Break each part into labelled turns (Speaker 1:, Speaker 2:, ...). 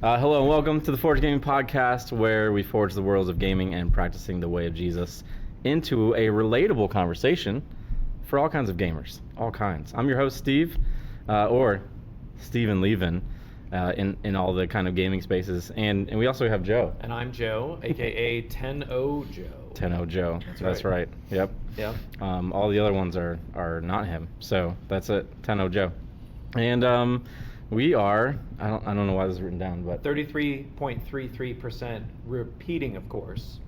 Speaker 1: Hello and welcome to the Forge Gaming Podcast, where we forge the worlds of gaming and practicing the way of Jesus into a relatable conversation for all kinds of gamers, all kinds. I'm your host, Steve, or Steven Levin, in all the kind of gaming spaces, and we also have Joe.
Speaker 2: And I'm Joe, aka 10-0 Joe.
Speaker 1: 10-0 Joe. That's right. Yep.
Speaker 2: Yep.
Speaker 1: All the other ones are not him, so that's it. 10-0 Joe. And we are, I don't know why this is written down, but
Speaker 2: 33.33% repeating, of course,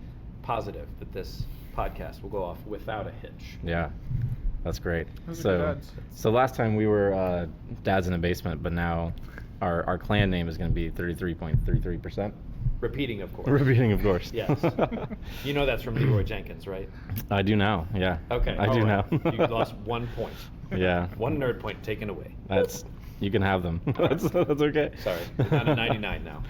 Speaker 2: positive that this podcast will go off without a hitch.
Speaker 1: Yeah, that's great.
Speaker 3: Those are good
Speaker 1: So last time we were dads in a basement, but now our clan name is going to be 33.33%.
Speaker 2: Repeating, of course.
Speaker 1: Repeating, of course.
Speaker 2: Yes. You know that's from Leroy Jenkins, right?
Speaker 1: I do now, yeah.
Speaker 2: Okay.
Speaker 1: I do now.
Speaker 2: You lost 1 point.
Speaker 1: Yeah.
Speaker 2: 1 nerd point taken away.
Speaker 1: You can have them. That's okay.
Speaker 2: Sorry, we're down to 99 now.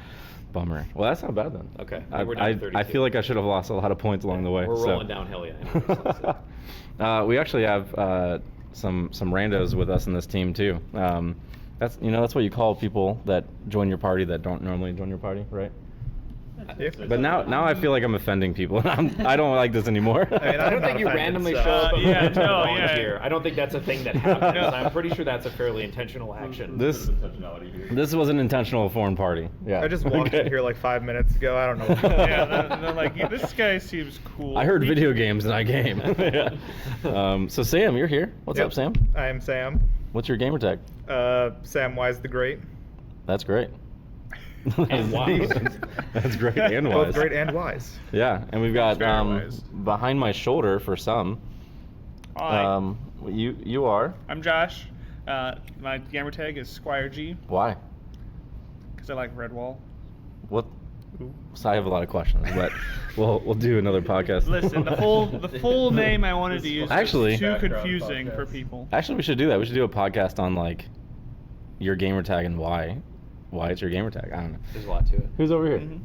Speaker 1: Bummer. Well, that's not bad then.
Speaker 2: Okay. We're down to 32.
Speaker 1: I feel like I should have lost a lot of points along the way.
Speaker 2: We're rolling downhill, yeah. Anyways,
Speaker 1: we actually have some randos with us in this team too. That's what you call people that join your party that don't normally join your party, right?
Speaker 3: Yeah.
Speaker 1: But now I feel like I'm offending people. I don't like this anymore.
Speaker 2: I don't think you randomly show up and volunteer. I don't think that's a thing that happens. I'm pretty sure that's a fairly intentional action.
Speaker 1: This was an intentional foreign party. Yeah.
Speaker 3: I just walked in here like 5 minutes ago. I don't know.
Speaker 4: Yeah, they're like, this guy seems cool.
Speaker 1: I heard video games and I game. Yeah. So Sam, you're here. What's up, Sam?
Speaker 3: I am Sam.
Speaker 1: What's your gamer tag?
Speaker 3: Sam Wise the Great.
Speaker 1: That's great.
Speaker 2: And wise.
Speaker 1: That's great and wise.
Speaker 3: Both great and wise.
Speaker 1: Yeah, and we've got
Speaker 4: wise.
Speaker 1: behind my shoulder for some.
Speaker 4: Hi.
Speaker 1: You are.
Speaker 4: I'm Josh. My gamer tag is Squire G
Speaker 1: Why?
Speaker 4: because I like Redwall.
Speaker 1: What? So I have a lot of questions, but we'll do another podcast.
Speaker 4: Listen, the full name I wanted to use
Speaker 1: Actually-
Speaker 4: was too confusing for people.
Speaker 1: Actually, we should do that. We should do a podcast on like your gamer tag and why it's your gamer tag. I don't know.
Speaker 2: There's a lot to it.
Speaker 1: Who's over here?
Speaker 4: Mhm.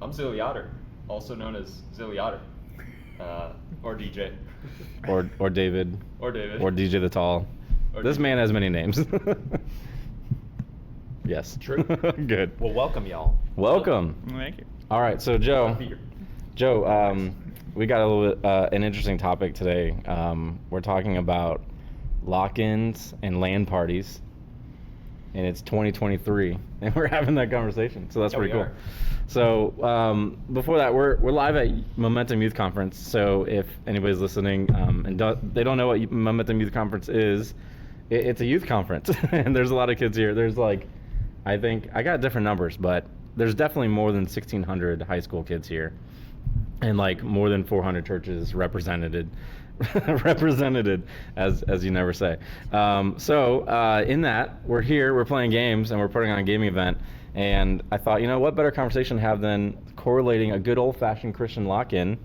Speaker 5: I'm Zilliater, also known as Zilliater, or DJ,
Speaker 1: Or David.
Speaker 5: or David,
Speaker 1: Or DJ the Tall.
Speaker 5: Or
Speaker 1: This
Speaker 5: DJ.
Speaker 1: man has many names. Yes.
Speaker 2: True.
Speaker 1: Good.
Speaker 2: Well, welcome, y'all.
Speaker 1: Welcome.
Speaker 4: Thank you.
Speaker 1: All right, so Joe, we got a little bit an interesting topic today. We're talking about lock-ins and LAN parties, and it's 2023, and we're having that conversation. So that's
Speaker 2: Yeah,
Speaker 1: pretty
Speaker 2: we
Speaker 1: cool.
Speaker 2: are.
Speaker 1: So before that, we're live at Momentum Youth Conference. So if anybody's listening and they don't know what Momentum Youth Conference is, it's a youth conference, and there's a lot of kids here. There's like, I think I got different numbers, but there's definitely more than 1,600 high school kids here, and like more than 400 churches represented, as you never say. So in that, we're here, we're playing games, and we're putting on a gaming event. And I thought, what better conversation to have than correlating a good old-fashioned Christian lock-in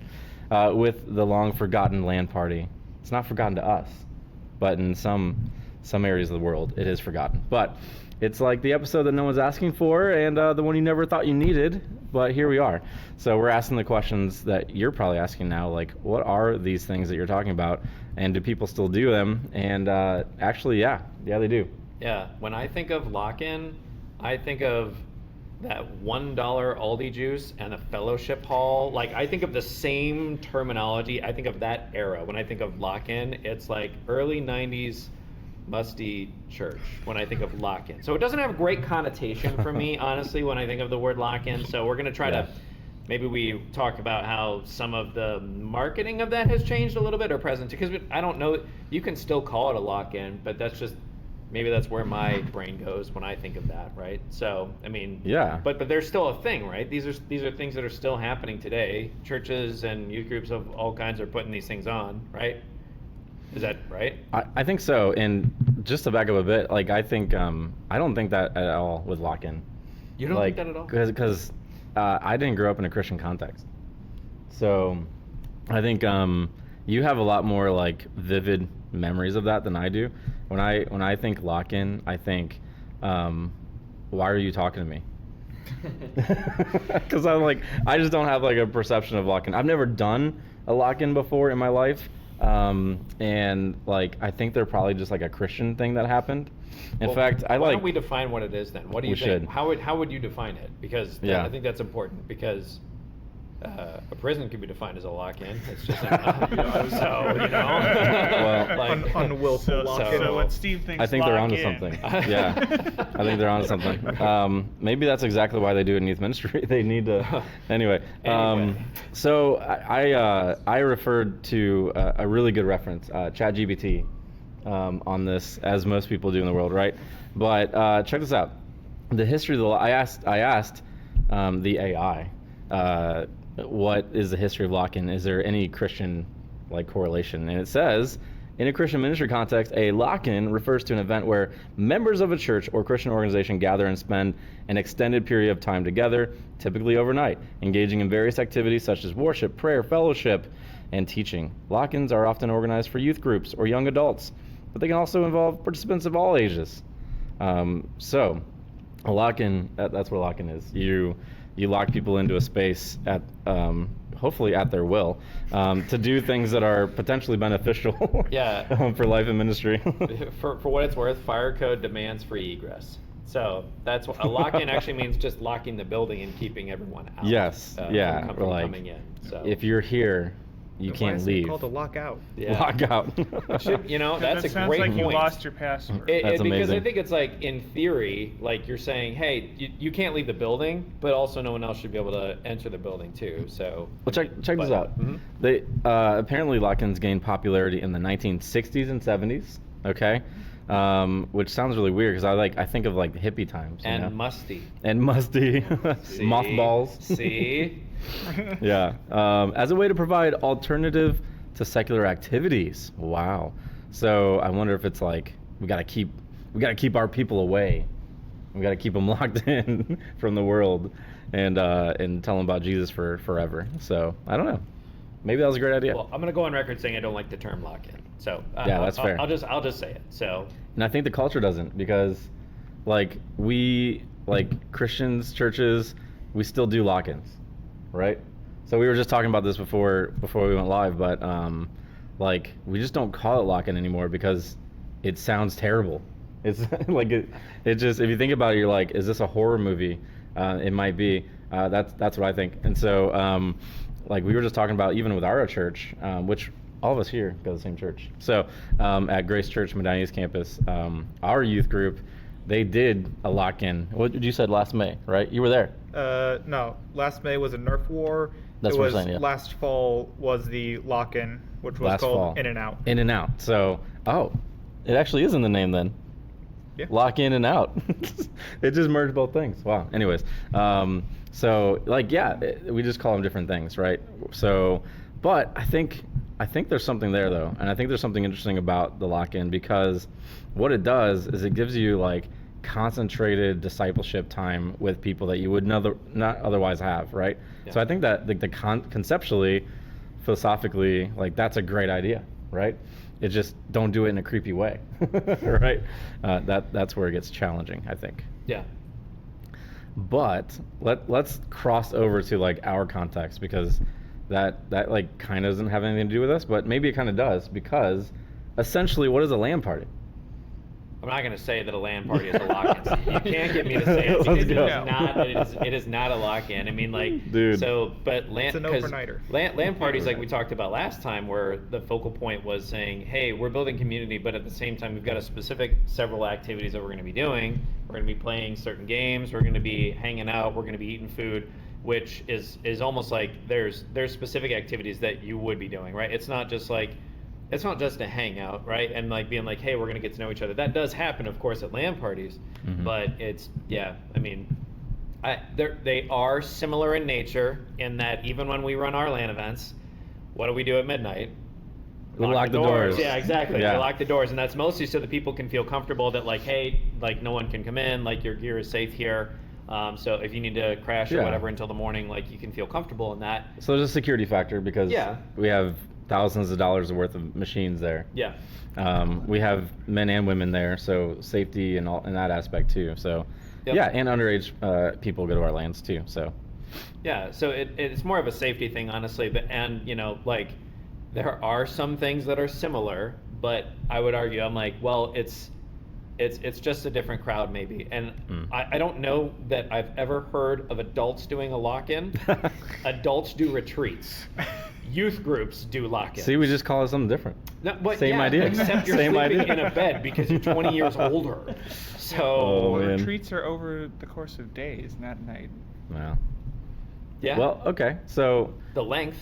Speaker 1: with the long-forgotten LAN party. It's not forgotten to us, but in some areas of the world, it is forgotten. But it's like the episode that no one's asking for, and the one you never thought you needed, but here we are. So we're asking the questions that you're probably asking now, like, what are these things that you're talking about, and do people still do them? And actually, yeah, they do.
Speaker 2: Yeah, when I think of lock-in, I think of that $1 Aldi juice and a fellowship hall. Like, I think of the same terminology. I think of that era. When I think of lock-in, it's like early 90s musty church when I think of lock-in. So it doesn't have a great connotation for me, honestly, when I think of the word lock-in. So we're going to try to, maybe we talk about how some of the marketing of that has changed a little bit or present. Because I don't know, you can still call it a lock-in, but that's just, maybe that's where my brain goes when I think of that, right? So, I mean,
Speaker 1: Yeah.
Speaker 2: But there's still a thing, right? These are things that are still happening today. Churches and youth groups of all kinds are putting these things on, right? Is that right?
Speaker 1: I think so. And just to back up a bit, like I think I don't think that at all with lock-in.
Speaker 2: You don't think that at all?
Speaker 1: Because I didn't grow up in a Christian context, so I think you have a lot more like vivid memories of that than I do. When I think lock-in, I think, why are you talking to me? Because I'm like, I just don't have like a perception of lock-in. I've never done a lock-in before in my life. And like I think they're probably just like a Christian thing that happened. In
Speaker 2: Well,
Speaker 1: fact, I
Speaker 2: why
Speaker 1: like.
Speaker 2: don't we define what it is then? What do you
Speaker 1: We
Speaker 2: think?
Speaker 1: should.
Speaker 2: How would you define it? Because
Speaker 1: Yeah.
Speaker 2: I think that's important because a prison can be defined as a lock-in. It's just so
Speaker 1: Well,
Speaker 2: like,
Speaker 3: Unwillful
Speaker 4: So,
Speaker 3: lock-in.
Speaker 4: so what Steve thinks.
Speaker 1: I think they're
Speaker 4: lock
Speaker 1: onto
Speaker 4: in.
Speaker 1: something. Yeah, I think they're onto something. Maybe that's exactly why they do it in youth ministry. They need to. Anyway, so I referred to a really good reference, ChatGPT, on this, as most people do in the world, right? But check this out. The history of the I asked the AI, what is the history of lock-in? Is there any Christian like correlation? And it says, in a Christian ministry context, a lock-in refers to an event where members of a church or Christian organization gather and spend an extended period of time together, typically overnight, engaging in various activities such as worship, prayer, fellowship, and teaching. Lock-ins are often organized for youth groups or young adults, but they can also involve participants of all ages. So, a lock-in, that's what a lock-in is. You lock people into a space at hopefully at their will to do things that are potentially beneficial
Speaker 2: Yeah.
Speaker 1: for life and ministry.
Speaker 2: for what it's worth, fire code demands free egress. So that's what a lock-in actually means, just locking the building and keeping everyone out.
Speaker 1: Yes, yeah,
Speaker 2: from
Speaker 1: or like,
Speaker 2: coming in. So
Speaker 1: if you're here, you
Speaker 3: Why
Speaker 1: can't
Speaker 3: is it
Speaker 1: leave.
Speaker 3: called a lockout?
Speaker 2: yeah.
Speaker 1: Lock out.
Speaker 2: Should, that's
Speaker 4: that
Speaker 2: a
Speaker 4: sounds
Speaker 2: great
Speaker 4: like
Speaker 2: point.
Speaker 4: you lost your password.
Speaker 1: That's
Speaker 2: Because I
Speaker 1: amazing.
Speaker 2: think it's like, in theory, like you're saying, hey, you can't leave the building, but also no one else should be able to enter the building too. So.
Speaker 1: Well, check this
Speaker 2: But-
Speaker 1: out.
Speaker 2: Mhm.
Speaker 1: They apparently lock-ins gained popularity in the 1960s and 70s. Okay, which sounds really weird because I think of like the hippie times. You
Speaker 2: And
Speaker 1: know?
Speaker 2: musty.
Speaker 1: And musty,
Speaker 2: See?
Speaker 1: mothballs.
Speaker 2: See.
Speaker 1: Yeah, as a way to provide alternative to secular activities. Wow. So I wonder if it's like we gotta keep our people away. We gotta keep them locked in from the world, and tell them about Jesus for forever. So I don't know. Maybe that was a great idea.
Speaker 2: Well, I'm gonna go on record saying I don't like the term lock-in. So
Speaker 1: Yeah, that's fair.
Speaker 2: I'll just say it. So.
Speaker 1: And I think the culture doesn't, because like we, like Christians, churches, we still do lock-ins, right? So we were just talking about this before we went live, but like we just don't call it lock-in anymore because it sounds terrible. It's like it just, if you think about it, you're like, is this a horror movie? It might be. That's what I think. And so like we were just talking about, even with our church, which all of us here go to the same church. So at Grace Church Medina East campus, our youth group, they did a lock-in. What did you said last May, right? You were there.
Speaker 3: No, last May was a Nerf war.
Speaker 1: That's
Speaker 3: it
Speaker 1: what
Speaker 3: was
Speaker 1: we're saying, yeah.
Speaker 3: Last fall was the lock-in, which was
Speaker 1: Last
Speaker 3: called
Speaker 1: fall.
Speaker 3: In and Out.
Speaker 1: In and Out. So, it actually is in the name then.
Speaker 3: Yeah.
Speaker 1: Lock in and out. It just merged both things. Wow. Anyways, so like, yeah, we just call them different things, right? So, but I think there's something there though, and I think there's something interesting about the lock-in, because what it does is it gives you like concentrated discipleship time with people that you would not otherwise have, right?
Speaker 2: Yeah.
Speaker 1: So I think that conceptually, philosophically, like that's a great idea, right? It just don't do it in a creepy way, right? That's where it gets challenging, I think.
Speaker 2: Yeah.
Speaker 1: But let's cross over to like our context, because that like kind of doesn't have anything to do with us, but maybe it kind of does, because essentially, what is a LAN party?
Speaker 2: I'm not going to say that a LAN party is a lock-in. You can't get me to say it,
Speaker 1: Let's
Speaker 2: because
Speaker 1: go.
Speaker 2: it is not a lock-in. I mean, like,
Speaker 1: Dude.
Speaker 2: so, but
Speaker 3: It's an
Speaker 2: 'cause
Speaker 3: overnighter.
Speaker 2: LAN parties, like we talked about last time, where the focal point was saying, hey, we're building community, but at the same time, we've got a specific several activities that we're going to be doing. We're going to be playing certain games. We're going to be hanging out. We're going to be eating food, which is almost like there's specific activities that you would be doing, right? It's not just a hangout, right? And like being like, hey, we're gonna get to know each other. That does happen, of course, at LAN parties,
Speaker 1: Mhm.
Speaker 2: but it's, yeah, I mean, they are similar in nature in that even when we run our LAN events, what do we do at midnight?
Speaker 1: We lock the doors.
Speaker 2: Yeah, exactly.
Speaker 1: Yeah.
Speaker 2: We lock the doors, and that's mostly so that people can feel comfortable that like, hey, like no one can come in, like your gear is safe here. So if you need to crash or
Speaker 1: Yeah.
Speaker 2: whatever until the morning, like you can feel comfortable in that.
Speaker 1: So there's a security factor, because
Speaker 2: Yeah.
Speaker 1: we have thousands of dollars worth of machines there.
Speaker 2: Yeah.
Speaker 1: We have men and women there, so safety and all in that aspect too. So,
Speaker 2: Yep.
Speaker 1: yeah, and underage people go to our lands too. So,
Speaker 2: Yeah, so it's more of a safety thing, honestly. But and like there are some things that are similar, but I would argue, I'm like, well, it's just a different crowd maybe. And I don't know that I've ever heard of adults doing a lock-in. Adults do retreats. Youth groups do lock-ins.
Speaker 1: See, we just call it something different.
Speaker 2: No, but
Speaker 1: Same
Speaker 2: yeah,
Speaker 1: idea.
Speaker 2: Except you're
Speaker 1: Same
Speaker 2: sleeping
Speaker 1: idea.
Speaker 2: in a bed because you're 20 years older. So
Speaker 1: Oh, man.
Speaker 4: retreats are over the course of days, not night.
Speaker 1: Wow.
Speaker 2: yeah.
Speaker 1: Well, okay. So,
Speaker 2: the length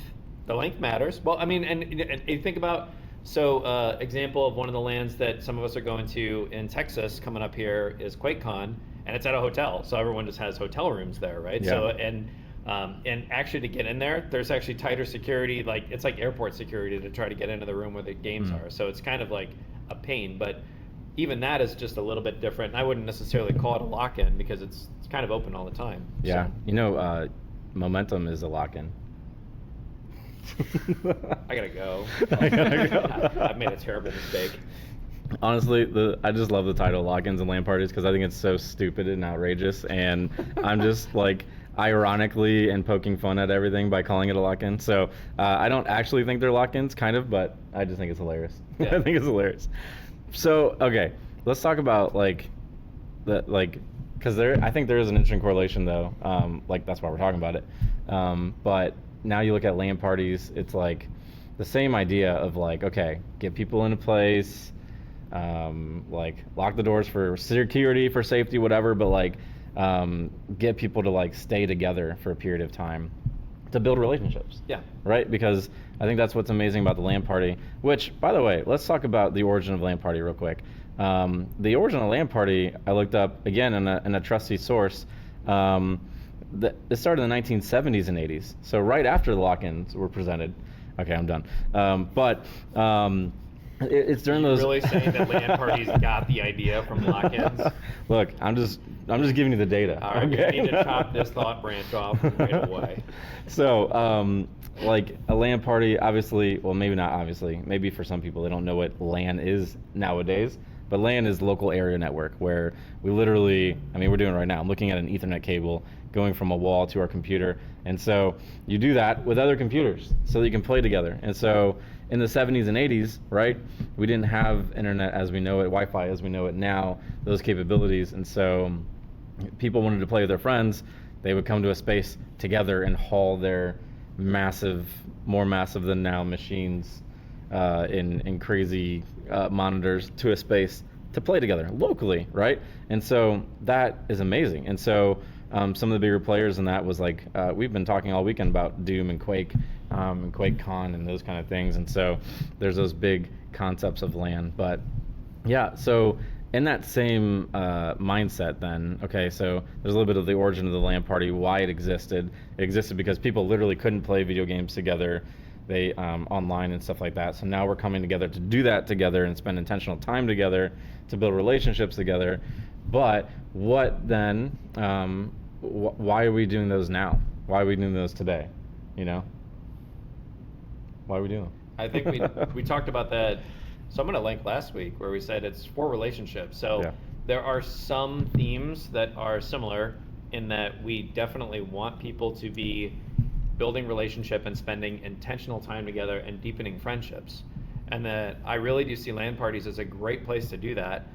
Speaker 2: matters. Well, I mean, and you think about, so example of one of the lands that some of us are going to in Texas coming up here is QuakeCon, and it's at a hotel, so everyone just has hotel rooms there, right?
Speaker 1: Yeah.
Speaker 2: So and actually to get in there, there's actually tighter security, like it's like airport security to try to get into the room where the games are. So it's kind of like a pain, but even that is just a little bit different. And I wouldn't necessarily call it a lock-in because it's kind of open all the time.
Speaker 1: yeah.
Speaker 2: So,
Speaker 1: You know, Momentum is a lock-in.
Speaker 2: I gotta go.
Speaker 1: I gotta go.
Speaker 2: I've made a terrible mistake.
Speaker 1: Honestly, I just love the title Lock-ins and LAN parties because I think it's so stupid and outrageous, and I'm just like ironically and poking fun at everything by calling it a lock-in. So I don't actually think they're lock-ins, kind of, but I just think it's hilarious.
Speaker 2: Yeah.
Speaker 1: I think it's hilarious. So okay, let's talk about because I think there is an interesting correlation though. Like that's why we're talking about it. But now you look at LAN parties, it's like the same idea of like, okay, get people into place, like lock the doors for security, for safety, whatever, but like get people to like stay together for a period of time to build relationships.
Speaker 2: Yeah.
Speaker 1: Right? Because I think that's what's amazing about the LAN party, which, by the way, let's talk about the origin of LAN party real quick. The origin of LAN party, I looked up, again, in a trusty source. It started in the 1970s and 80s, so right after the lock-ins were presented. Okay, I'm done. It's during those.
Speaker 2: Really saying that LAN parties got the idea from lock-ins?
Speaker 1: Look, I'm just giving you the data.
Speaker 2: All right,
Speaker 1: okay?
Speaker 2: we need to chop this thought branch off right away.
Speaker 1: So, like a LAN party, obviously, well, maybe not obviously, maybe for some people they don't know what LAN is nowadays, but LAN is local area network where we literally, I mean, we're doing it right now. I'm looking at an Ethernet cable going from a wall to our computer, and so you do that with other computers so that you can play together. And so in the 70s and 80s, right, we didn't have internet as we know it, Wi-Fi as we know it now, those capabilities, and so people wanted to play with their friends. They would come to a space together and haul their more massive than now machines in crazy monitors to a space to play together locally, right? And so that is amazing. And so some of the bigger players in that was like, we've been talking all weekend about Doom and Quake and QuakeCon and those kind of things. And so there's those big concepts of LAN. But yeah, so in that same mindset then, okay, so there's a little bit of the origin of the LAN party, why it existed. It existed because people literally couldn't play video games together, they online and stuff like that. So now we're coming together to do that together and spend intentional time together to build relationships together. But what then, why are we doing those now? Why are we doing those today? You know? Why are we doing them?
Speaker 2: I think we talked about that. So I'm going to link last week where we said it's for relationships. So
Speaker 1: Yeah.
Speaker 2: there are some themes that are similar in that we definitely want people to be building relationship and spending intentional time together and deepening friendships. And that I really do see LAN parties as a great place to do that.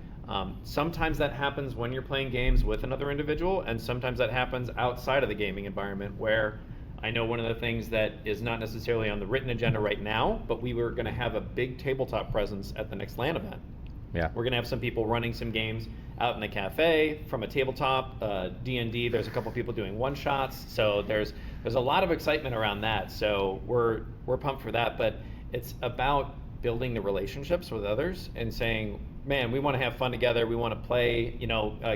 Speaker 2: Sometimes that happens when you're playing games with another individual, and sometimes that happens outside of the gaming environment where I know one of the things that is not necessarily on the written agenda right now, but we were going to have a big tabletop presence at the next LAN event.
Speaker 1: Yeah.
Speaker 2: We're going to have some people running some games out in the cafe from a tabletop, D&D. There's a couple people doing one-shots, so there's a lot of excitement around that. So we're pumped for that, but it's about building the relationships with others and saying, man, we want to have fun together. We want to play,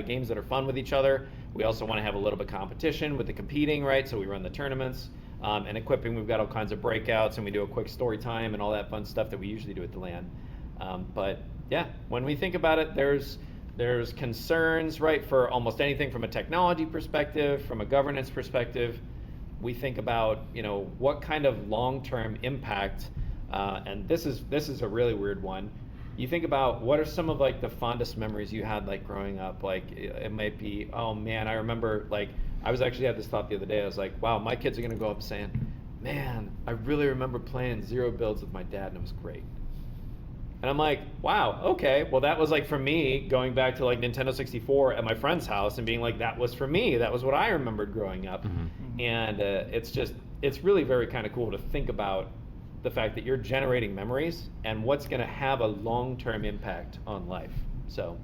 Speaker 2: games that are fun with each other. We also want to have a little bit of competition with the competing, right? So we run the tournaments and equipping. We've got all kinds of breakouts, and we do a quick story time and all that fun stuff that we usually do at the LAN. But yeah, when we think about it, there's concerns, right, for almost anything from a technology perspective, from a governance perspective. We think about, what kind of long-term impact, and this is a really weird one. You think about what are some of like the fondest memories you had like growing up. Like it might be, oh man, I remember like I was actually had this thought the other day. I was like, wow, my kids are gonna grow up saying, man, I really remember playing Zero Builds with my dad, and it was great. And I'm like, wow, okay. Well, that was like for me going back to like Nintendo 64 at my friend's house and being like, that was for me. That was what I remembered growing up. And it's really very kind of cool to think about the fact that you're generating memories and what's going to have a long-term impact on life. So,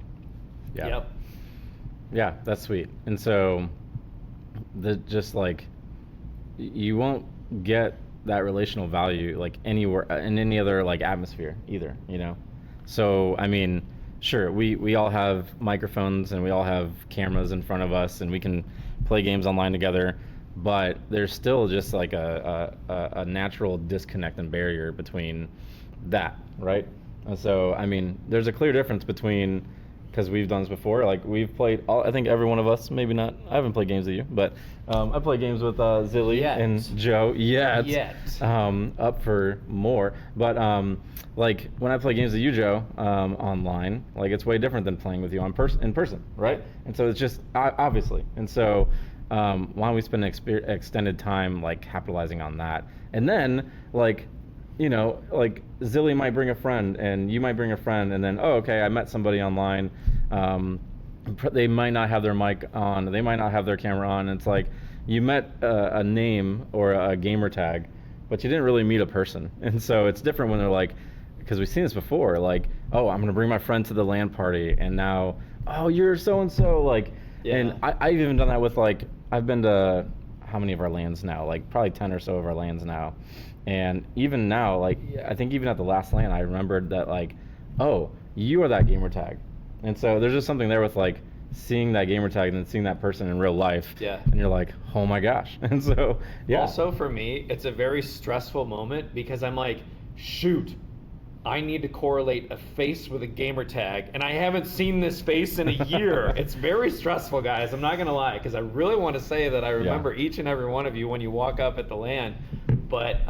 Speaker 1: Yeah.
Speaker 2: yep.
Speaker 1: Yeah, that's sweet. And so, just like, you won't get that relational value like anywhere in any other like atmosphere either, you know. So I mean, sure, we all have microphones and we all have cameras in front of us and we can play games online together, but there's still just like a natural disconnect and barrier between that, right? And so I mean, there's a clear difference between, because we've done this before, like we've played I think every one of us, maybe not, I haven't played games with you, but I play games with Zilly and Joe up for more, but like when I play games with you, Joe, online, like it's way different than playing with you in person, right? And so it's just obviously, and so why don't we spend extended time like capitalizing on that, and then like, you know, like Zilly might bring a friend and you might bring a friend, and then, oh, okay, I met somebody online. They might not have their mic on, they might not have their camera on. And it's like you met a name or a gamer tag, but you didn't really meet a person. And so it's different when they're like, because we've seen this before, like, oh, I'm going to bring my friend to the LAN party, and now, oh, you're so-and-so, like, and I've even done that with, like, I've been to how many of our LANs now? Like, probably 10 or so of our LANs now. And even now, like, I think even at the last LAN, I remembered that, like, oh, you are that gamer tag. And so there's just something there with, like, seeing that gamer tag and then seeing that person in real life.
Speaker 2: Yeah.
Speaker 1: And you're like, oh my gosh. And so, yeah.
Speaker 2: Also for me, it's a very stressful moment because I'm like, shoot, I need to correlate a face with a gamer tag, and I haven't seen this face in a year. It's very stressful, guys. I'm not gonna lie, because I really want to say that I remember each and every one of you when you walk up at the LAN. But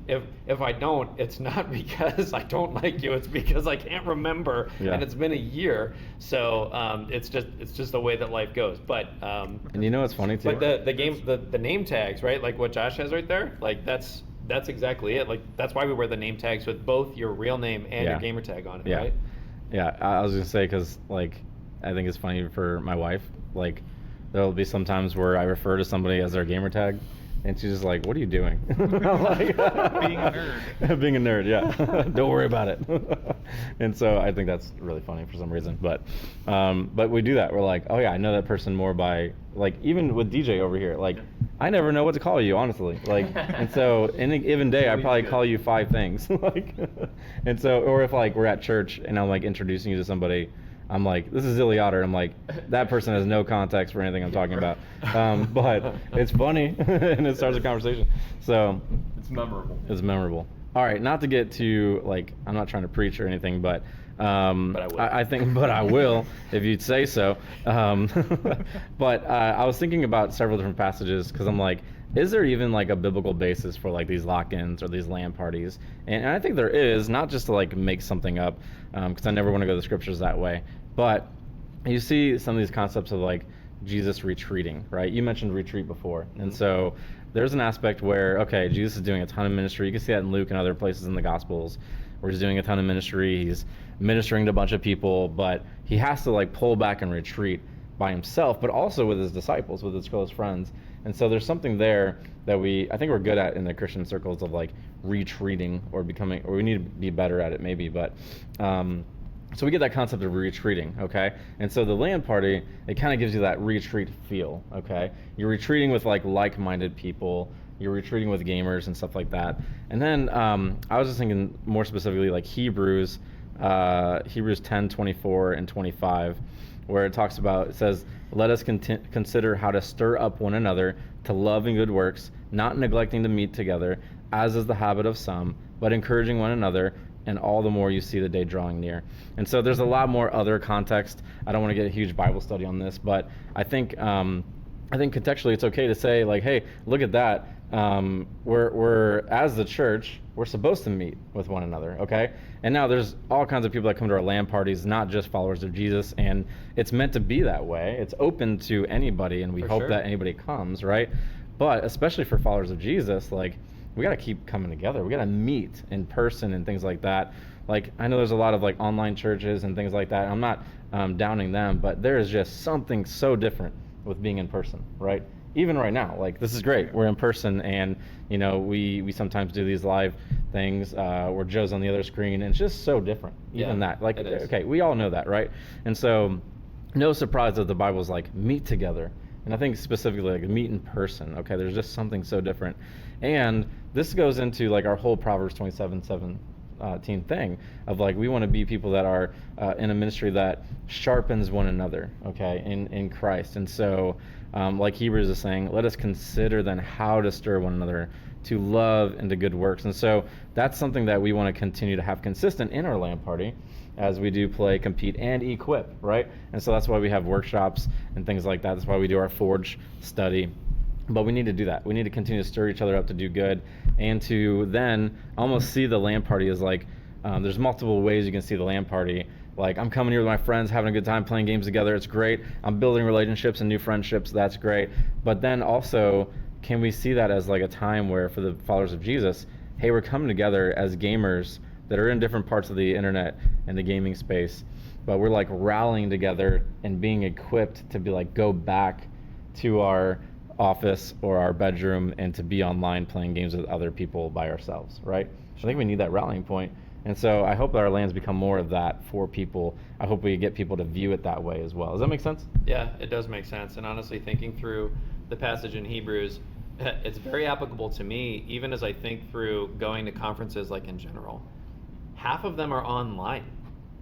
Speaker 2: if I don't, it's not because I don't like you. It's because I can't remember, and it's been a year. So it's just the way that life goes. But
Speaker 1: and you know what's funny too?
Speaker 2: Like the name tags, right? Like what Josh has right there. Like that's exactly it. Like that's why we wear the name tags with both your real name and your gamer tag on it, right?
Speaker 1: Yeah, I was gonna say, because like I think it's funny for my wife. Like there'll be some times where I refer to somebody as their gamer tag, and she's just like, "What are you doing?" I'm like,
Speaker 4: Being a nerd.
Speaker 1: Being a nerd, yeah. Don't worry about it. And so I think that's really funny for some reason. But we do that. We're like, oh yeah, I know that person more by, like, even with DJ over here. Like, I never know what to call you, honestly. Like, and so in a given day, I probably call you 5 things. Like, and so, or if like we're at church and I'm like introducing you to somebody, I'm like, this is Zilly Otter. I'm like, that person has no context for anything I'm talking about. But it's funny and it starts a conversation. So
Speaker 5: it's memorable.
Speaker 1: It's memorable. All right, not to get too, like, I'm not trying to preach or anything, but
Speaker 2: I will.
Speaker 1: I think, but I will if you'd say so. But I was thinking about several different passages, because I'm like, is there even like a biblical basis for like these lock-ins or these LAN parties? And I think there is, not just to like make something up, because I never want to go to the scriptures that way. But you see some of these concepts of like Jesus retreating, right? You mentioned retreat before. And so there's an aspect where, okay, Jesus is doing a ton of ministry. You can see that in Luke and other places in the Gospels, where he's doing a ton of ministry. He's ministering to a bunch of people, but he has to like pull back and retreat by himself, but also with his disciples, with his close friends. And so there's something there that I think we're good at in the Christian circles of like retreating or becoming, or we need to be better at it maybe, but so we get that concept of retreating, okay? And so the LAN party, it kind of gives you that retreat feel, okay? You're retreating with like-minded people, you're retreating with gamers and stuff like that. And then I was just thinking more specifically like Hebrews 10:24 and 25, where it talks about, it says, let us consider how to stir up one another to love and good works, not neglecting to meet together, as is the habit of some, but encouraging one another, and all the more you see the day drawing near. And so there's a lot more other context. I don't want to get a huge Bible study on this, but I think contextually it's okay to say like, hey, look at that. We're as the church, we're supposed to meet with one another, okay? And now there's all kinds of people that come to our LAN parties, not just followers of Jesus, and it's meant to be that way. It's open to anybody, and we hope that anybody comes, right? But especially for followers of Jesus, like, we got to keep coming together. We got to meet in person and things like that. Like, I know there's a lot of like online churches and things like that. I'm not downing them, but there is just something so different with being in person, right? Even right now, like, this is great. We're in person, and you know, we sometimes do these live things where Joe's on the other screen, and it's just so different. Even that, like,
Speaker 2: it is.
Speaker 1: okay, we all know that, right? And so, no surprise that the Bible's like meet together, and I think specifically like meet in person. Okay, there's just something so different, and this goes into like our whole Proverbs 27:17 thing of like we want to be people that are in a ministry that sharpens one another, okay, in Christ. And so like Hebrews is saying, let us consider then how to stir one another to love and to good works. And so that's something that we want to continue to have consistent in our LAN party as we do play, compete, and equip, right? And so that's why we have workshops and things like that. That's why we do our Forge study. But we need to do that. We need to continue to stir each other up to do good, and to then almost see the LAN party as like, there's multiple ways you can see the LAN party. Like, I'm coming here with my friends, having a good time, playing games together. It's great. I'm building relationships and new friendships. That's great. But then also, can we see that as like a time where for the followers of Jesus, hey, we're coming together as gamers that are in different parts of the internet and the gaming space, but we're like rallying together and being equipped to be like, go back to our office or our bedroom and to be online playing games with other people by ourselves, right? I think we need that rallying point. And so I hope that our LANs become more of that for people. I hope we get people to view it that way as well. Does that make sense?
Speaker 2: Yeah, it does make sense. And honestly, thinking through the passage in Hebrews, it's very applicable to me, even as I think through going to conferences like in general. Half of them are online.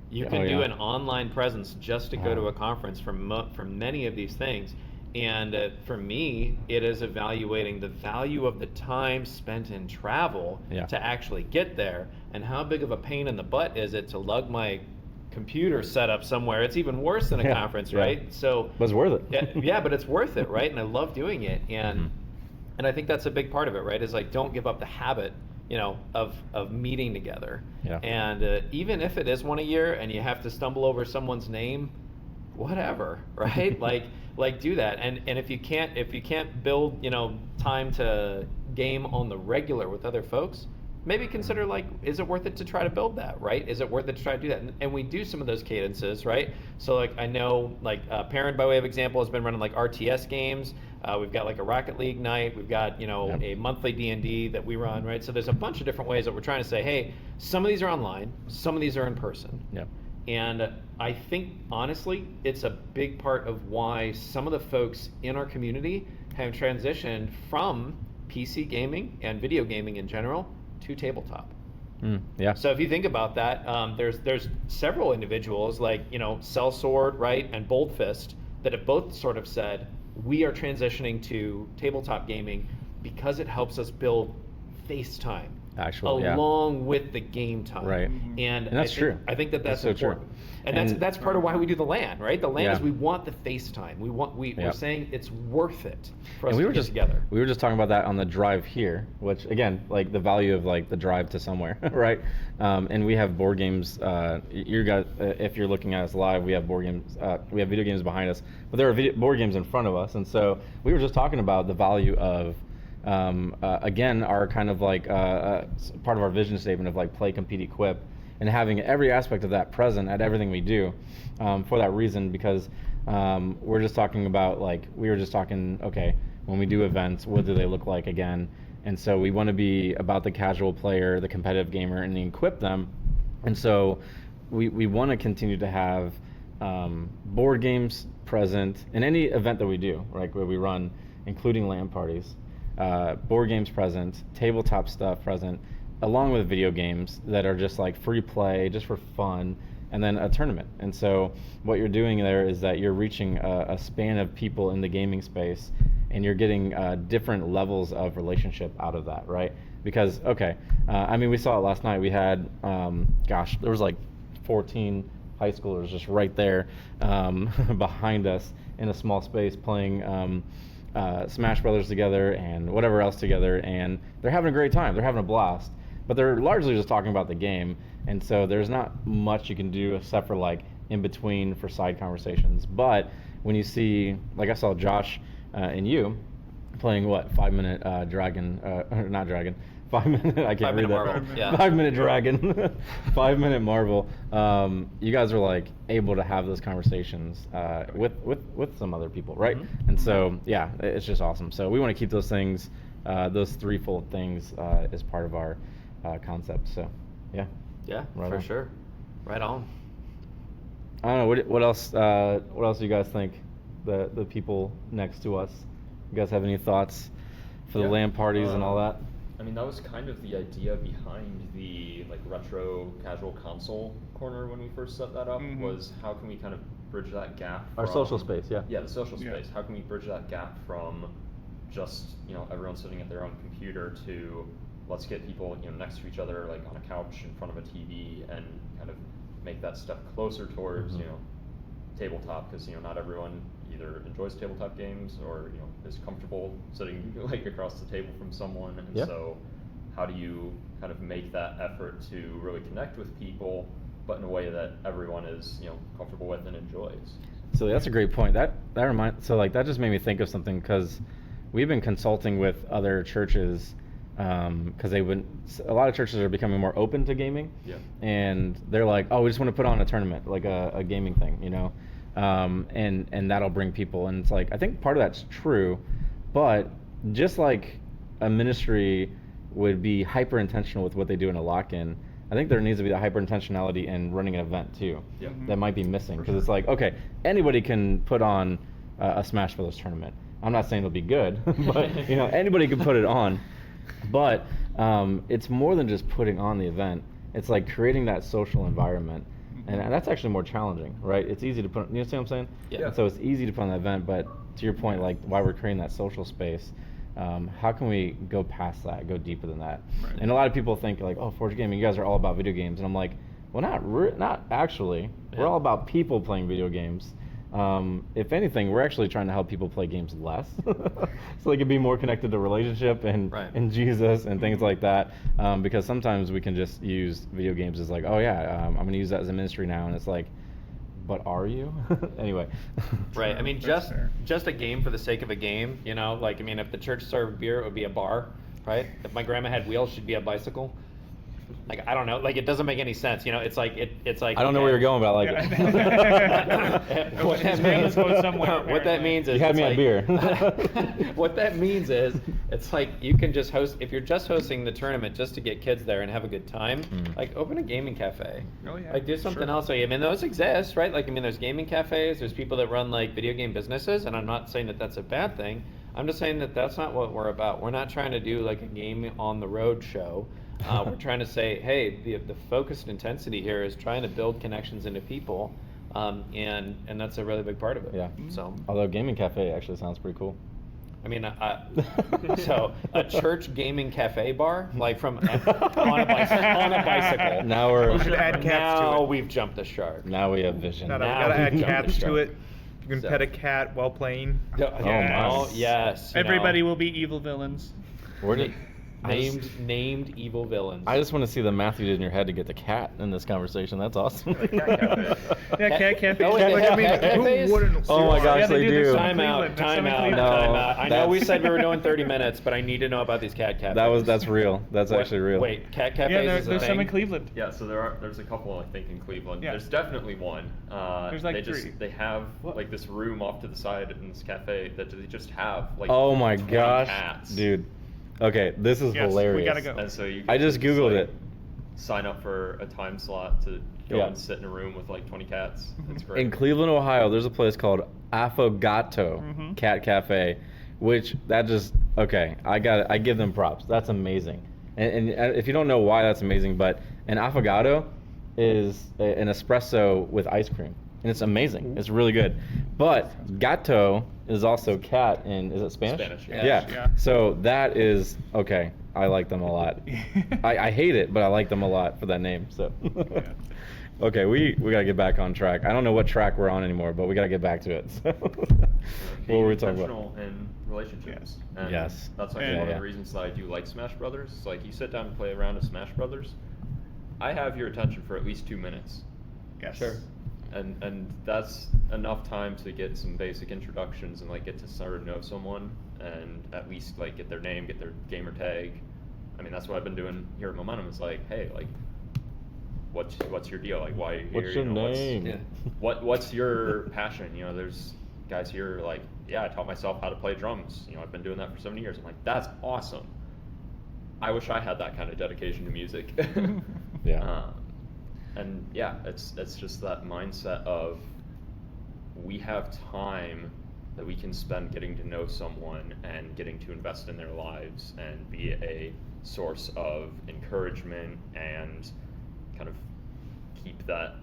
Speaker 2: You can do an online presence just to go to a conference for many of these things. And for me, it is evaluating the value of the time spent in travel to actually get there, and how big of a pain in the butt is it to lug my computer setup somewhere. It's even worse than a conference, right? So,
Speaker 1: but it's worth it.
Speaker 2: yeah, but it's worth it, right? And I love doing it, and I think that's a big part of it, right? Is like, don't give up the habit, you know, of meeting together. Yeah. And even if it is one a year and you have to stumble over someone's name, whatever, right? like do that. And if you can't build, you know, time to game on the regular with other folks, maybe consider like, is it worth it to try to build that, right? Is it worth it to try to do that? And we do some of those cadences, right? So like, I know like Parent, by way of example, has been running like RTS games. We've got like a Rocket League night. We've got, you know, a monthly D&D that we run, right? So there's a bunch of different ways that we're trying to say, hey, some of these are online, some of these are in person. Yep. And I think, honestly, it's a big part of why some of the folks in our community have transitioned from PC gaming and video gaming in general to tabletop. So if you think about that, there's several individuals like, you know, Sellsword, right, and Boldfist that have both sort of said, we are transitioning to tabletop gaming because it helps us build face time. Along with the game time, right? And that's true. I think that's so important, and that's part of why we do the LAN, right? The LAN is we want the face time. We're saying it's worth it for us to get together.
Speaker 1: We were just talking about that on the drive here, which again, like the value of like the drive to somewhere, right? And we have board games. You guys, if you're looking at us live, we have board games. We have video games behind us, but there are board games in front of us, and so we were just talking about the value of. Again, our kind of like part of our vision statement of like play, compete, equip, and having every aspect of that present at everything we do for that reason, because we're just talking about like, we were just talking, okay, when we do events, what do they look like again? And so we want to be about the casual player, the competitive gamer, and equip them. And so we want to continue to have board games present in any event that we do, right, where we run, including LAN parties. Board games present, tabletop stuff present, along with video games that are just like free play, just for fun, and then a tournament. And so what you're doing there is that you're reaching a span of people in the gaming space, and you're getting different levels of relationship out of that, right? Because, okay, I mean, we saw it last night. We had, there was like 14 high schoolers just right there behind us in a small space playing Smash Brothers together and whatever else together, and they're having a great time. They're having a blast, but they're largely just talking about the game, and so there's not much you can do except for like in between for side conversations. But when you see, like I saw Josh and you playing 5 minute 5 minute. I can't
Speaker 2: 5
Speaker 1: read
Speaker 2: minute
Speaker 1: that.
Speaker 2: marvel, yeah.
Speaker 1: 5 minute dragon. 5 minute marvel. You guys are like able to have those conversations with some other people, right?
Speaker 2: Mhm.
Speaker 1: And so yeah, it's just awesome. So we want to keep those things, those threefold things, as part of our concept. So yeah.
Speaker 2: Yeah,
Speaker 1: Right
Speaker 2: for
Speaker 1: on.
Speaker 2: sure. Right on.
Speaker 1: I don't know what else. What else do you guys think? The people next to us. You guys have any thoughts for the
Speaker 5: Yeah,
Speaker 1: LAN parties and all that?
Speaker 5: I mean, that was kind of the idea behind the like retro casual console corner when we first set that up.
Speaker 4: Mhm.
Speaker 5: Was how can we kind of bridge that gap?
Speaker 1: Our
Speaker 5: from-
Speaker 1: social space, yeah.
Speaker 5: Yeah, the social
Speaker 4: Yeah.
Speaker 5: space. How can we bridge that gap from just everyone sitting at their own computer to let's get people next to each other like on a couch in front of a TV and kind of make that step closer towards
Speaker 1: Mhm.
Speaker 5: tabletop because not everyone either enjoys tabletop games or is comfortable sitting like across the table from someone, and
Speaker 1: Yeah.
Speaker 5: so how do you kind of make that effort to really connect with people but in a way that everyone is comfortable with and enjoys?
Speaker 1: So that's a great point. That just made me think of something because we've been consulting with other churches because a lot of churches are becoming more open to gaming.
Speaker 5: Yeah.
Speaker 1: And they're like, oh, we just want to put on a tournament, like a gaming thing, and that'll bring people. And it's like, I think part of that's true, but just like a ministry would be hyper intentional with what they do in a lock-in, I think there needs to be the hyper intentionality in running an event too.
Speaker 5: Yeah.
Speaker 1: That might be missing because it's like, okay, anybody can put on a Smash Brothers tournament. I'm not saying it'll be good, but anybody can put it on. But it's more than just putting on the event. It's like creating that social environment, and that's actually more challenging, right? It's easy to put. You know what I'm saying?
Speaker 2: Yeah.
Speaker 1: And so it's easy to put on the event, but to your point, like why we're creating that social space. How can we go past that, go deeper than that?
Speaker 4: Right.
Speaker 1: And a lot of people think like, oh, Forge Gaming, you guys are all about video games, and I'm like, well, not actually.
Speaker 2: Yeah.
Speaker 1: We're all about people playing video games. If anything, we're actually trying to help people play games less, so they can be more connected to relationship and
Speaker 2: Right.
Speaker 1: and Jesus and things like that. Because sometimes we can just use video games as like, oh yeah, I'm going to use that as a ministry now, and it's like, but are you? Anyway.
Speaker 2: Right. I mean,
Speaker 4: That's fair.
Speaker 2: just a game for the sake of a game. Like I mean, if the church served beer, it would be a bar, right? If my grandma had wheels, she'd be a bicycle. Like I don't know. Like it doesn't make any sense. It's like
Speaker 1: I don't know where you're going, but I like
Speaker 2: it. What that means,
Speaker 4: Go somewhere,
Speaker 2: what that means is
Speaker 1: You had
Speaker 2: it's
Speaker 1: me at
Speaker 2: like-
Speaker 1: beer.
Speaker 2: What that means is it's like you can just host if you're just hosting the tournament just to get kids there and have a good time. Like open a gaming cafe.
Speaker 4: Oh, yeah,
Speaker 2: Like do something
Speaker 4: sure.
Speaker 2: else. Like, I mean those exist, right? Like I mean there's gaming cafes. There's people that run like video game businesses, and I'm not saying that that's a bad thing. I'm just saying that that's not what we're about. We're not trying to do like a game on the road show. We're trying to say, hey, the focused intensity here is trying to build connections into people, and that's a really big part of it.
Speaker 1: Yeah.
Speaker 2: So,
Speaker 1: Although gaming cafe actually sounds pretty cool.
Speaker 2: I mean, so a church gaming cafe bar, like on a bicycle.
Speaker 1: Now we're
Speaker 3: We should add cats to
Speaker 2: Now
Speaker 3: it.
Speaker 2: we've jumped the shark.
Speaker 1: now we have vision.
Speaker 3: No, we
Speaker 2: Now
Speaker 3: gotta
Speaker 2: we
Speaker 3: add
Speaker 2: jumped
Speaker 3: cats
Speaker 2: the
Speaker 3: to
Speaker 2: shark.
Speaker 3: it. You can
Speaker 2: So-
Speaker 3: pet a cat while playing.
Speaker 2: Oh,
Speaker 1: my.
Speaker 2: yes.
Speaker 4: Everybody will be evil villains.
Speaker 1: Where did
Speaker 2: named evil villains.
Speaker 1: I just want to see the math you did in your head to get the cat in this conversation. That's awesome.
Speaker 5: Cat cafe.
Speaker 4: Yeah, cat cafes.
Speaker 2: Oh, wait,
Speaker 3: Like,
Speaker 2: they
Speaker 3: I
Speaker 2: have
Speaker 3: mean,
Speaker 2: cat
Speaker 3: who
Speaker 2: cafes?
Speaker 3: wouldn't?
Speaker 1: Oh my gosh,
Speaker 4: Yeah,
Speaker 1: they
Speaker 4: do.
Speaker 1: do.
Speaker 4: There's
Speaker 2: Time out,
Speaker 4: Cleveland. There's
Speaker 2: time
Speaker 4: some in
Speaker 2: out,
Speaker 4: Cleveland.
Speaker 1: No,
Speaker 2: time out. I know we
Speaker 1: that's-
Speaker 2: said we were doing 30 minutes, but I need to know about these cat cafes.
Speaker 1: That's real. That's
Speaker 2: What-
Speaker 1: actually real.
Speaker 2: Wait, cat cafes
Speaker 4: Yeah,
Speaker 2: is a
Speaker 4: there's some
Speaker 2: thing?
Speaker 4: in Cleveland.
Speaker 5: Yeah, so there's a couple I think in Cleveland.
Speaker 4: Yeah.
Speaker 5: There's definitely one.
Speaker 4: There's like
Speaker 5: they
Speaker 4: 3.
Speaker 5: they have like this room off to the side in this cafe that they just have like
Speaker 1: Oh my
Speaker 5: 20
Speaker 1: gosh,
Speaker 5: cats.
Speaker 1: dude. Okay, this is
Speaker 4: Yes, we
Speaker 1: hilarious.
Speaker 4: gotta go.
Speaker 5: And so you
Speaker 1: I just Googled
Speaker 5: like,
Speaker 1: it.
Speaker 5: Sign up for a time slot to go
Speaker 1: Yeah.
Speaker 5: and sit in a room with like 20 cats. It's great.
Speaker 1: In Cleveland, Ohio, there's a place called Affogato
Speaker 4: Mhm.
Speaker 1: Cat Cafe, which that just okay. I give them props. That's amazing. And if you don't know why that's amazing, but an affogato is an espresso with ice cream, and it's amazing. It's really good. But gato is also cat in is it Spanish?
Speaker 5: Spanish,
Speaker 2: yeah.
Speaker 4: Yeah.
Speaker 1: So that is okay. I like them a lot. I hate it, but I like them a lot for that name. So. Okay, we gotta get back on track. I don't know what track we're on anymore, but we gotta get back to it. So. What
Speaker 5: Being
Speaker 1: were we talking
Speaker 5: intentional
Speaker 1: about?
Speaker 5: in relationships. And
Speaker 1: Yes.
Speaker 5: That's actually
Speaker 4: Yeah,
Speaker 5: one
Speaker 1: yeah.
Speaker 5: of the reasons that I do like Smash Brothers. It's like you sit down and play a round of Smash Brothers, I have your attention for at least 2 minutes.
Speaker 4: Yes.
Speaker 2: Sure.
Speaker 5: And that's enough time to get some basic introductions and like get to sort of know someone and at least like get their name, get their gamer tag, I mean, that's what I've been doing here at Momentum. It's like, hey, like, what's your deal? Like, why are you here?
Speaker 1: What's your
Speaker 5: You know,
Speaker 1: name?
Speaker 2: Yeah.
Speaker 5: What's your passion? You know, there's guys here like, yeah, I taught myself how to play drums. You know, I've been doing that for 7 years. I'm like, that's awesome. I wish I had that kind of dedication to music.
Speaker 1: Yeah.
Speaker 5: And yeah, it's just that mindset of we have time that we can spend getting to know someone and getting to invest in their lives and be a source of encouragement and kind of keep that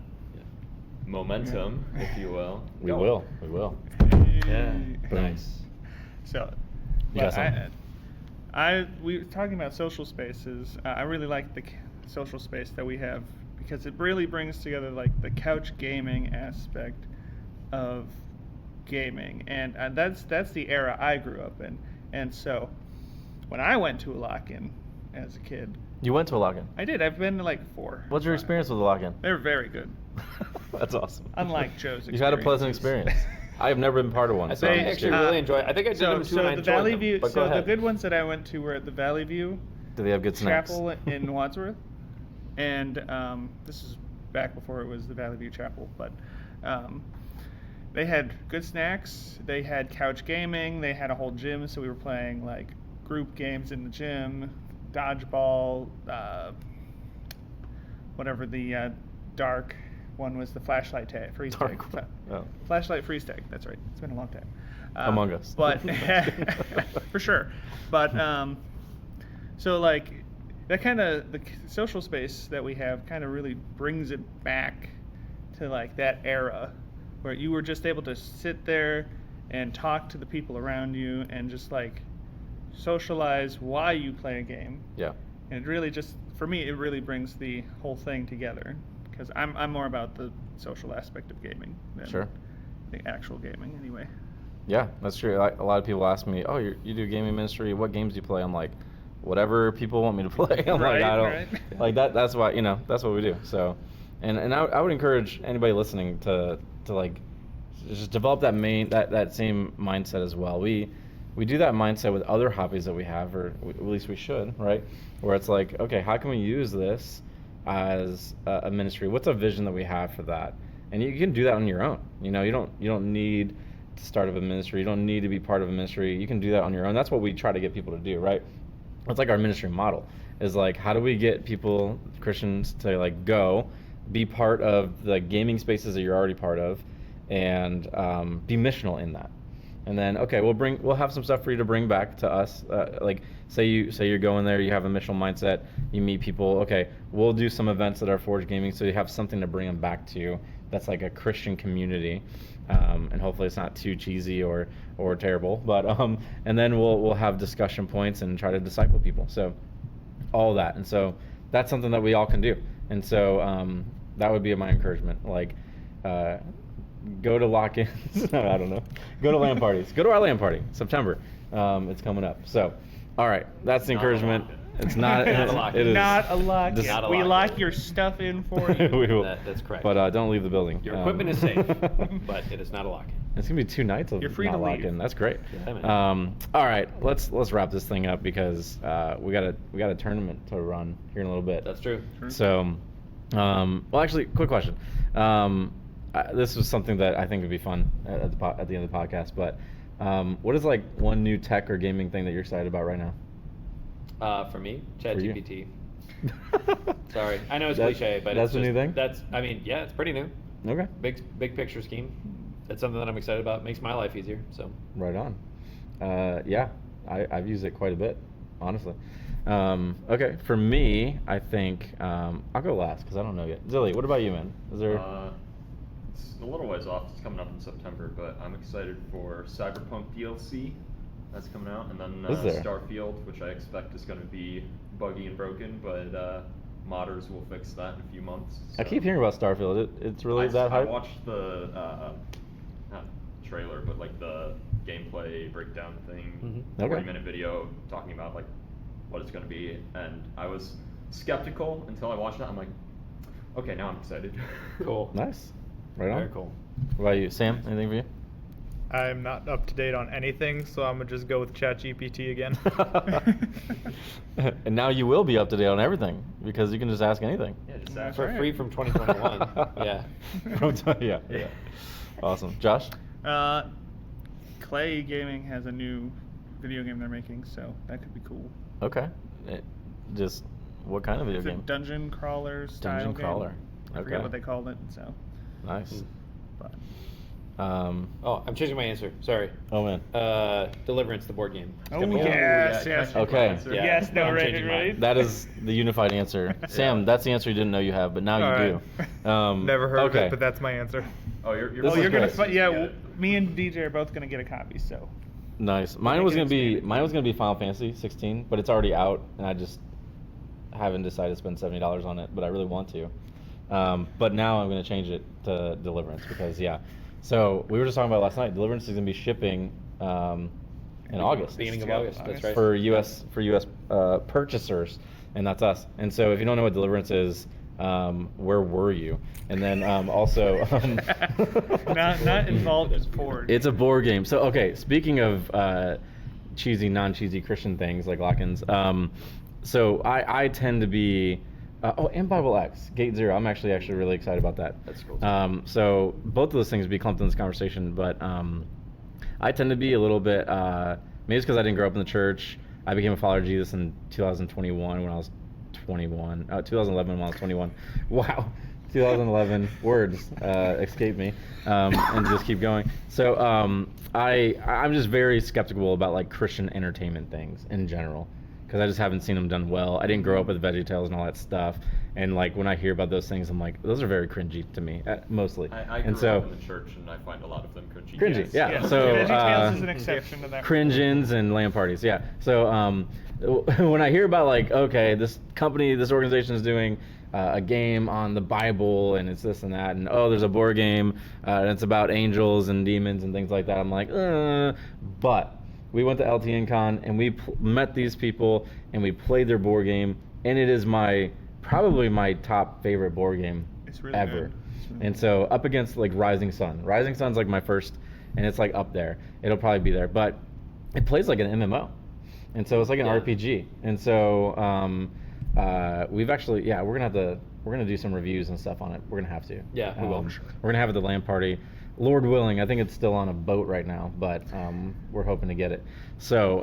Speaker 5: momentum, if you will.
Speaker 1: We
Speaker 5: going.
Speaker 1: will. We will.
Speaker 2: Yeah.
Speaker 1: Boom.
Speaker 2: Nice.
Speaker 4: So,
Speaker 1: You got
Speaker 4: but
Speaker 1: something?
Speaker 4: we were talking about social spaces. I really like the social space that we have because it really brings together like the couch gaming aspect of gaming, and that's the era I grew up in. And so, when I went to a lock-in as a kid,
Speaker 1: You went to a lock-in.
Speaker 4: I did. I've been to like 4.
Speaker 1: What's your
Speaker 4: 5.
Speaker 1: experience with a lock-in?
Speaker 4: They were very good.
Speaker 1: That's awesome.
Speaker 4: Unlike Joe's
Speaker 1: You've had a pleasant
Speaker 4: experiences.
Speaker 1: experience. I have never been part of one.
Speaker 2: I
Speaker 1: so
Speaker 2: think
Speaker 1: I'm
Speaker 2: I
Speaker 1: just
Speaker 2: actually
Speaker 1: curious.
Speaker 2: really enjoy it. I think I did them too, and I
Speaker 4: the
Speaker 2: enjoyed
Speaker 4: Valley
Speaker 2: them.
Speaker 4: View.
Speaker 2: But go
Speaker 4: So the
Speaker 2: ahead.
Speaker 4: good ones that I went to were at the Valley View
Speaker 1: Do they have good snacks?
Speaker 4: Chapel in Wadsworth, and this is back before it was the Valley View Chapel, but they had good snacks. They had couch gaming. They had a whole gym, so we were playing like group games in the gym, dodgeball, whatever the dark one was, the flashlight tag, freeze tag.
Speaker 1: Dark one. Oh.
Speaker 4: Flashlight freeze tag. That's right. It's been a long time.
Speaker 1: Among Us.
Speaker 4: But for sure. But so like that kind of the social space that we have kind of really brings it back to like that era where you were just able to sit there and talk to the people around you and just like socialize why you play a game.
Speaker 1: Yeah.
Speaker 4: And it really just, for me, it really brings the whole thing together because I'm more about the social aspect of gaming than
Speaker 1: Sure.
Speaker 4: the actual gaming anyway.
Speaker 1: Yeah, that's true. A lot of people ask me, "Oh, you do gaming ministry? What games do you play?" I'm like, "Whatever people want me to play." I'm
Speaker 4: Right,
Speaker 1: like, I don't
Speaker 4: right.
Speaker 1: like that. That's why that's what we do. So, and I would encourage anybody listening to like just develop that same mindset as well. We do that mindset with other hobbies that we have, or at least we should, right? Where it's like, okay, how can we use this as a ministry? What's a vision that we have for that? And you can do that on your own. You don't need to start up a ministry. You don't need to be part of a ministry. You can do that on your own. That's what we try to get people to do, right? That's like our ministry model is like, how do we get people, Christians, to like go be part of the gaming spaces that you're already part of and be missional in that. And then, okay, we'll have some stuff for you to bring back to us. Like, say you're going there, you have a missional mindset, you meet people. Okay, we'll do some events that are Forge Gaming, so you have something to bring them back to. That's like a Christian community, and hopefully it's not too cheesy or terrible. But and then we'll have discussion points and try to disciple people. So all that, and so that's something that we all can do. And so that would be my encouragement. Like. Go to lock-ins. I don't know. Go to LAN parties. Go to our LAN party, September. It's coming up. So, all right, that's the
Speaker 2: Not a
Speaker 1: encouragement.
Speaker 2: lock-in.
Speaker 1: It's not.
Speaker 2: Not a lock-in.
Speaker 1: It is
Speaker 4: Not a lock.
Speaker 1: This-
Speaker 2: Not a
Speaker 4: We
Speaker 2: lock-in.
Speaker 4: lock your stuff in for you.
Speaker 1: we will.
Speaker 2: That's correct.
Speaker 1: But don't leave the building.
Speaker 2: Your equipment is safe, but it is not a lock-in.
Speaker 1: It's gonna be 2 nights of
Speaker 4: You're free
Speaker 1: not
Speaker 4: to leave.
Speaker 1: lock-in. That's great.
Speaker 2: Yeah, man.
Speaker 1: All right, let's wrap this thing up because we got a tournament to run here in a little bit.
Speaker 2: That's true.
Speaker 1: So, well, actually, quick question. This was something that I think would be fun at the end of the podcast. But what is like one new tech or gaming thing that you're excited about right now?
Speaker 2: For me,
Speaker 1: For you.
Speaker 2: ChatGPT. Sorry, I know it's
Speaker 1: That-
Speaker 2: cliche, but
Speaker 1: that's
Speaker 2: it's
Speaker 1: a new
Speaker 2: just-
Speaker 1: thing?
Speaker 2: I mean, yeah, it's pretty new.
Speaker 1: Okay.
Speaker 2: Big picture scheme. It's something that I'm excited about. Makes my life easier. So.
Speaker 1: Right on. Yeah, I've used it quite a bit, honestly. Okay, for me, I think I'll go last because I don't know yet. Zilly, what about you, man? Is there?
Speaker 5: It's a little ways off. It's coming up in September, but I'm excited for Cyberpunk DLC. That's coming out, and then
Speaker 1: Is there?
Speaker 5: Starfield, which I expect is going to be buggy and broken, but modders will fix that in a few months.
Speaker 1: I
Speaker 5: so.
Speaker 1: keep hearing about Starfield. It's really that
Speaker 5: I
Speaker 1: hype?
Speaker 5: watched the not trailer, but like the gameplay breakdown thing,
Speaker 1: Mhm. Okay.
Speaker 5: 40-minute video talking about like what it's going to be, and I was skeptical until I watched it. I'm like, okay, now I'm excited.
Speaker 2: Cool.
Speaker 1: Nice. Right on.
Speaker 2: Very cool.
Speaker 1: What about you, Sam? Anything for you?
Speaker 3: I'm not up to date on anything, so I'm gonna just go with ChatGPT again.
Speaker 1: And now you will be up to date on everything because you can just ask anything.
Speaker 5: Yeah, just ask.
Speaker 2: For free from 2021. Yeah.
Speaker 1: Yeah. Awesome. Josh?
Speaker 4: Clay Gaming has a new video game they're making, so that could be cool.
Speaker 1: Okay. Just what kind of video
Speaker 4: It's a
Speaker 1: game?
Speaker 4: dungeon crawler style
Speaker 1: Dungeon
Speaker 4: game.
Speaker 1: crawler.
Speaker 4: I
Speaker 1: Okay.
Speaker 4: forget what they called it, so.
Speaker 1: Nice.
Speaker 4: But
Speaker 2: Oh, I'm changing my answer. Sorry.
Speaker 1: Oh man.
Speaker 2: Deliverance, the board game.
Speaker 4: Oh,
Speaker 5: Oh,
Speaker 4: yes,
Speaker 5: yeah,
Speaker 4: yes.
Speaker 1: Okay.
Speaker 2: Yeah.
Speaker 4: Yes, no,
Speaker 2: I'm
Speaker 4: right,
Speaker 2: changing
Speaker 4: right.
Speaker 2: mine.
Speaker 1: That is the unified answer. Sam, that's the answer you didn't know you have, but now you do.
Speaker 3: Never heard of
Speaker 1: okay.
Speaker 3: it, but that's my answer.
Speaker 5: Oh, you're
Speaker 1: This
Speaker 4: Oh,
Speaker 1: is
Speaker 4: you're gonna
Speaker 1: great.
Speaker 4: fight. Yeah, me and DJ are both gonna get a copy, so.
Speaker 1: Nice.
Speaker 4: Make
Speaker 1: Mine was
Speaker 4: it
Speaker 1: gonna be
Speaker 4: expanded.
Speaker 1: Final Fantasy 16, but it's already out, and I just haven't decided to spend $70 on it, but I really want to. But now I'm gonna change it to Deliverance because So we were just talking about last night. Deliverance is gonna be shipping in August
Speaker 2: Beginning of
Speaker 4: Yeah,
Speaker 2: August. That's right.
Speaker 1: for US purchasers, and that's us. And so if you don't know what Deliverance is, where were you? And then also
Speaker 4: not involved in Ford.
Speaker 1: It's a board game. So okay, speaking of cheesy, non-cheesy Christian things like Lockins, so I tend to be and Bible X, Gate Zero. I'm actually really excited about that.
Speaker 2: That's cool.
Speaker 1: So both of those things be clumped in this conversation, but I tend to be a little bit maybe it's because I didn't grow up in the church. I became a follower of Jesus in 2021 when I was 21. 2011 when I was 21. Wow. 2011 words escape me and just keep going. So I'm just very skeptical about like Christian entertainment things in general because I just haven't seen them done well. I didn't grow up with VeggieTales and all that stuff, and like when I hear about those things, I'm like, those are very cringy to me, mostly.
Speaker 5: I
Speaker 1: and
Speaker 5: grew
Speaker 1: so
Speaker 5: up in the church, and I find a lot of them cringy.
Speaker 1: cringy,
Speaker 5: Yes.
Speaker 1: yeah.
Speaker 4: Yes,
Speaker 1: So
Speaker 4: VeggieTales is an exception to that.
Speaker 1: cringe-ins and LAN parties, yeah. So when I hear about like, okay, this company, this organization is doing a game on the Bible and it's this and that, and oh, there's a board game and it's about angels and demons and things like that, I'm like, but we went to LTN Con and we met these people and we played their board game, and it is probably my top favorite board game
Speaker 4: It's really
Speaker 1: ever.
Speaker 4: good. It's really
Speaker 1: And
Speaker 4: good.
Speaker 1: so up against like Rising Sun. Rising Sun's like my first, and it's like up there. It'll probably be there, but it plays like an MMO, and so it's like an
Speaker 2: Yeah.
Speaker 1: RPG. And so we've actually, we're gonna do some reviews and stuff on it. We're gonna have to.
Speaker 2: Yeah, we will.
Speaker 1: We're gonna have it at the LAN party. Lord willing, I think it's still on a boat right now, but we're hoping to get it. So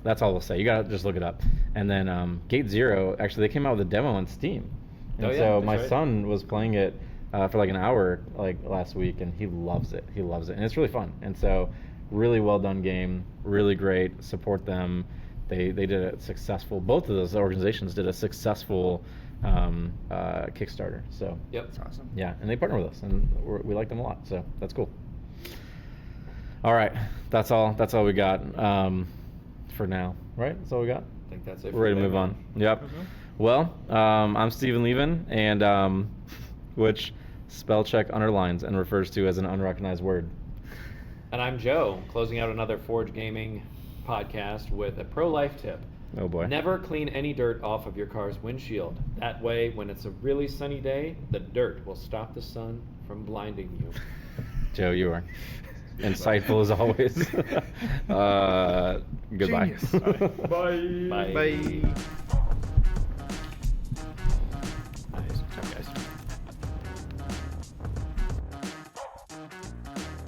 Speaker 1: that's all we'll say. You gotta just look it up. And then Gate Zero, actually, they came out with a demo on Steam, and
Speaker 2: Oh, yeah,
Speaker 1: so
Speaker 2: that's
Speaker 1: my
Speaker 2: right.
Speaker 1: son was playing it for like an hour like last week, and he loves it. And it's really fun. And so, really well done game, really great. Support them. They did a successful. Both of those organizations did a successful Kickstarter. So
Speaker 2: Yep.
Speaker 4: That's awesome.
Speaker 1: yeah, and they partner with us, and we like them a lot. So that's cool. All right, that's all we got for now. Right? That's all we got.
Speaker 2: I think that's it.
Speaker 1: We're ready to move on. Yep. Well, I'm Stephen Levin, and which spell check underlines and refers to as an unrecognized word.
Speaker 2: And I'm Joe, closing out another Forge Gaming podcast with a pro-life tip.
Speaker 1: Oh boy.
Speaker 2: Never clean any dirt off of your car's windshield. That way, when it's a really sunny day, the dirt will stop the sun from blinding you.
Speaker 1: Joe, you are insightful as always. Goodbye.
Speaker 3: Genius.
Speaker 2: Bye.
Speaker 3: Bye.